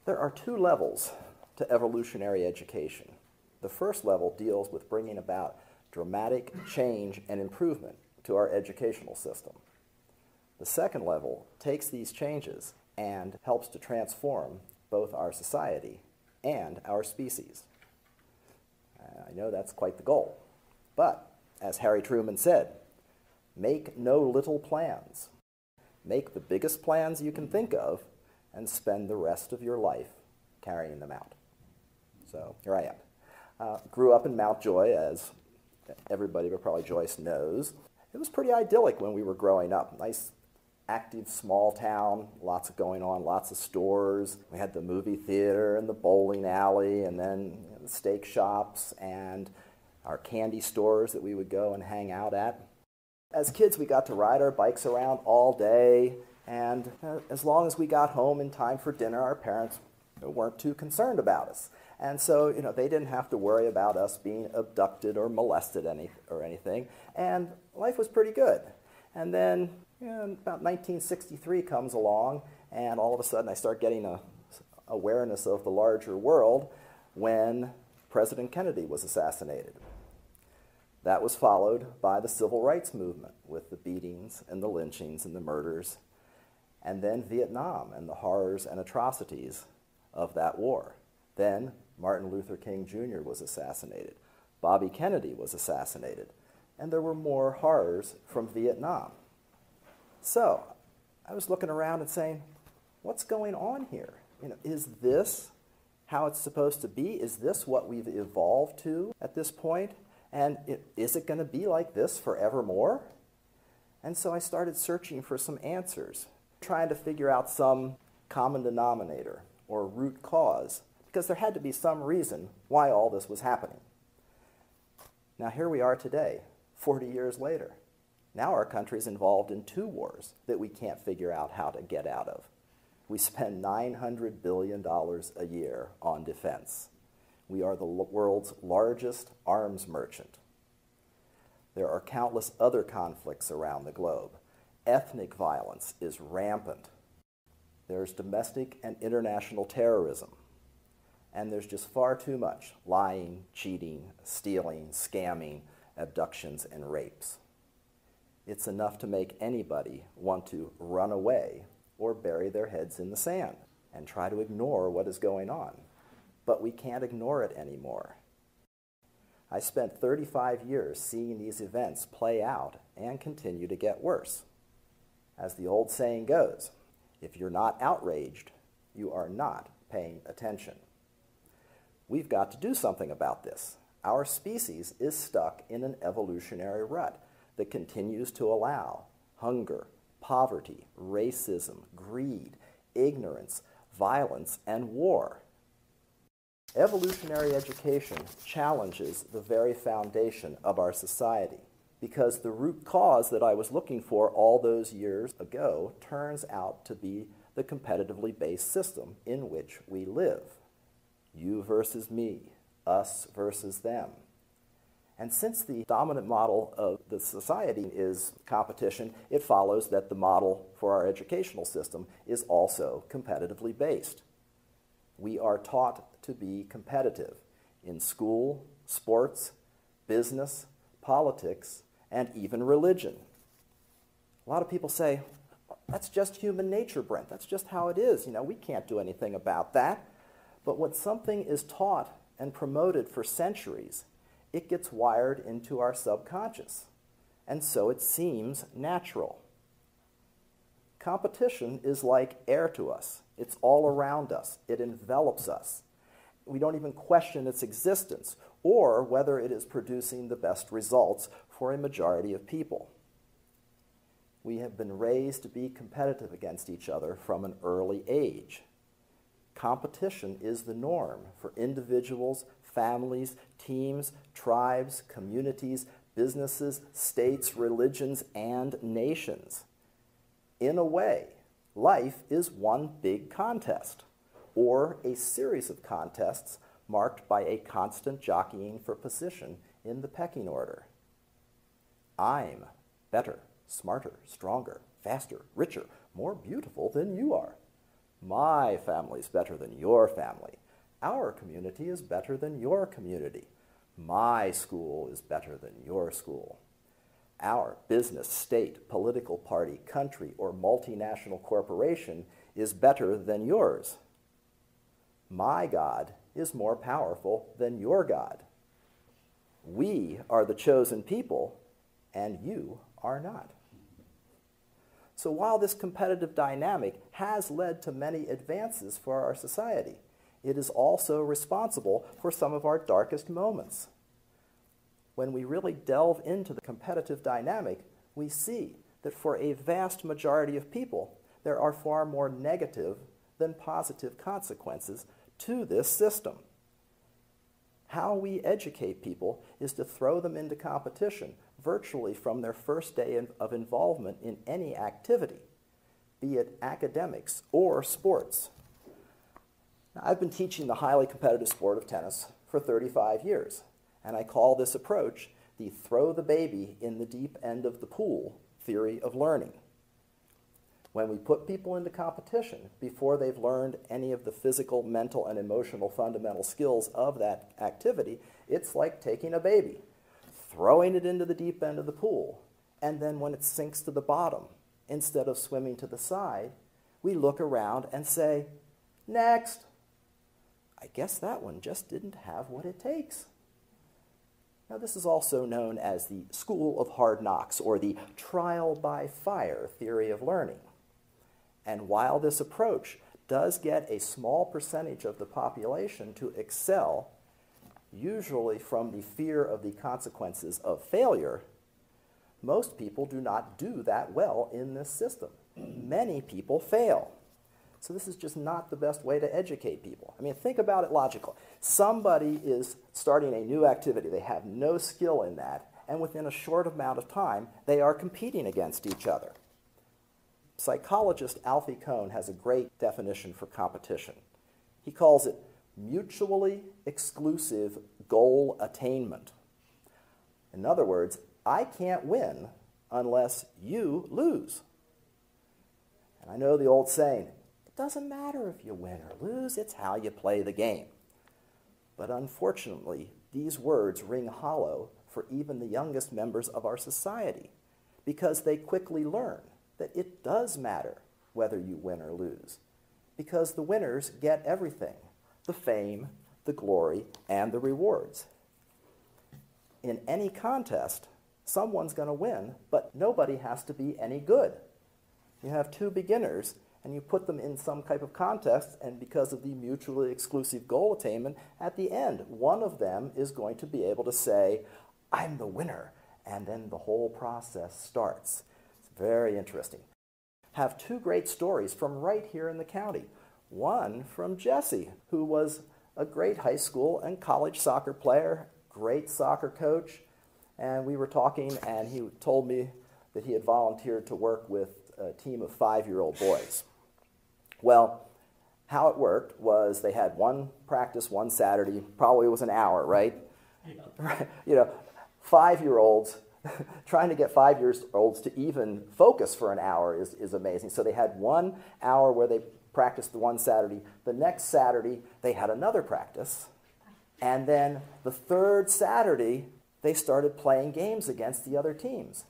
There are two levels to evolutionary education. The first level deals with bringing about dramatic change and improvement to our educational system. The second level takes these changes and helps to transform both our society and our species. I know that's quite the goal, but as Harry Truman said, make no little plans. Make the biggest plans you can think of and spend the rest of your life carrying them out. So here I am. Grew up in Mountjoy, as everybody but probably Joyce knows. It was pretty idyllic when we were growing up. Nice, active, small town, lots of going on, lots of stores. We had the movie theater and the bowling alley, and then the steak shops and our candy stores that we would go and hang out at. As kids, we got to ride our bikes around all day, and as long as we got home in time for dinner, our parents weren't too concerned about us. And so, they didn't have to worry about us being abducted or molested or anything, and life was pretty good. And then, about 1963 comes along, and all of a sudden I start getting a awareness of the larger world when President Kennedy was assassinated. That was followed by the civil rights movement with the beatings and the lynchings and the murders, and then Vietnam and the horrors and atrocities of that war. Then Martin Luther King Jr. was assassinated. Bobby Kennedy was assassinated. And there were more horrors from Vietnam. So I was looking around and saying, what's going on here? Is this how it's supposed to be? Is this what we've evolved to at this point? And is it going to be like this forevermore? And so I started searching for some answers, trying to figure out some common denominator or root cause, because there had to be some reason why all this was happening. Now here we are today, 40 years later. Now our country's involved in 2 wars that we can't figure out how to get out of. We spend $900 billion a year on defense. We are the world's largest arms merchant. There are countless other conflicts around the globe. Ethnic violence is rampant. There's domestic and international terrorism. And there's just far too much lying, cheating, stealing, scamming, abductions, and rapes. It's enough to make anybody want to run away or bury their heads in the sand and try to ignore what is going on. But we can't ignore it anymore. I spent 35 years seeing these events play out and continue to get worse. As the old saying goes, if you're not outraged, you are not paying attention. We've got to do something about this. Our species is stuck in an evolutionary rut that continues to allow hunger, poverty, racism, greed, ignorance, violence, and war. Evolutionary education challenges the very foundation of our society, because the root cause that I was looking for all those years ago turns out to be the competitively based system in which we live. You versus me, us versus them. And since the dominant model of the society is competition, it follows that the model for our educational system is also competitively based. We are taught to be competitive in school, sports, business, politics, and even religion. A lot of people say, that's just human nature, Brent. That's just how it is. We can't do anything about that. But when something is taught and promoted for centuries, it gets wired into our subconscious, and so it seems natural. Competition is like air to us. It's all around us. It envelops us. We don't even question its existence or whether it is producing the best results for a majority of people. We have been raised to be competitive against each other from an early age. Competition is the norm for individuals, families, teams, tribes, communities, businesses, states, religions, and nations. In a way, life is one big contest, or a series of contests marked by a constant jockeying for position in the pecking order. I'm better, smarter, stronger, faster, richer, more beautiful than you are. My family is better than your family. Our community is better than your community. My school is better than your school. Our business, state, political party, country, or multinational corporation is better than yours. My God is more powerful than your God. We are the chosen people, and you are not. So while this competitive dynamic has led to many advances for our society, it is also responsible for some of our darkest moments. When we really delve into the competitive dynamic, we see that for a vast majority of people, there are far more negative than positive consequences to this system. How we educate people is to throw them into competition virtually from their first day of involvement in any activity, be it academics or sports. Now, I've been teaching the highly competitive sport of tennis for 35 years, and I call this approach the throw the baby in the deep end of the pool theory of learning. When we put people into competition before they've learned any of the physical, mental, and emotional fundamental skills of that activity, it's like taking a baby, throwing it into the deep end of the pool, and then when it sinks to the bottom, instead of swimming to the side, we look around and say, next. I guess that one just didn't have what it takes. Now, this is also known as the school of hard knocks, or the trial by fire theory of learning. And while this approach does get a small percentage of the population to excel, usually from the fear of the consequences of failure, most people do not do that well in this system. Many people fail. So this is just not the best way to educate people. I mean, think about it logical. Somebody is starting a new activity. They have no skill in that, and within a short amount of time, they are competing against each other. Psychologist Alfie Kohn has a great definition for competition. He calls it mutually exclusive goal attainment. In other words, I can't win unless you lose. And I know the old saying, it doesn't matter if you win or lose, it's how you play the game. But unfortunately, these words ring hollow for even the youngest members of our society, because they quickly learn that it does matter whether you win or lose, because the winners get everything, the fame, the glory, and the rewards. In any contest, someone's going to win, but nobody has to be any good. You have two beginners, and you put them in some type of contest, and because of the mutually exclusive goal attainment, at the end, one of them is going to be able to say, I'm the winner, and then the whole process starts. Very interesting. Have two great stories from right here in the county. One from Jesse, who was a great high school and college soccer player, great soccer coach, and we were talking, and he told me that he had volunteered to work with a team of 5-year-old boys. Well, how it worked was they had one practice one Saturday, probably was an hour, right? Yeah. You know, 5-year-olds, trying to get 5-year-olds to even focus for an hour is amazing. So they had 1 hour where they practiced the one Saturday. The next Saturday, they had another practice. And then the third Saturday, they started playing games against the other teams.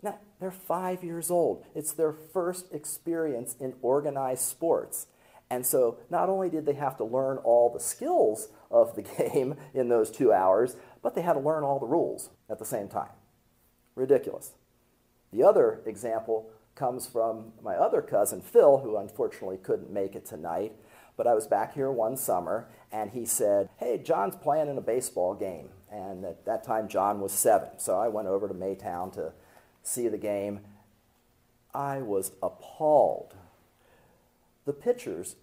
Now, they're 5 years old. It's their first experience in organized sports. And so not only did they have to learn all the skills of the game in those 2 hours, but they had to learn all the rules at the same time. Ridiculous. The other example comes from my other cousin, Phil, who unfortunately couldn't make it tonight. But I was back here one summer, and he said, hey, John's playing in a baseball game. And at that time, John was 7. So I went over to Maytown to see the game. I was appalled. The pitchers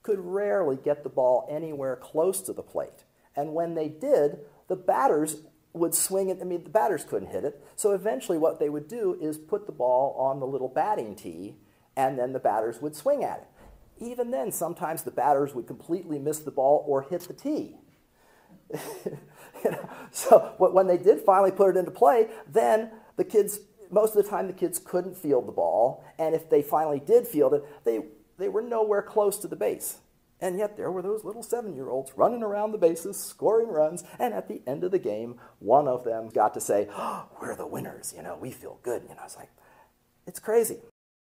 could rarely get the ball anywhere close to the plate. And when they did, the batters would swing it. I mean, the batters couldn't hit it. So eventually what they would do is put the ball on the little batting tee, and then the batters would swing at it. Even then, sometimes the batters would completely miss the ball or hit the tee. You know? So when they did finally put it into play, then the kids, most of the time the kids couldn't field the ball, and if they finally did field it, they they were nowhere close to the base. And yet there were those little 7-year-olds running around the bases, scoring runs, and at the end of the game, one of them got to say, "Oh, we're the winners, we feel good." It's like, it's crazy.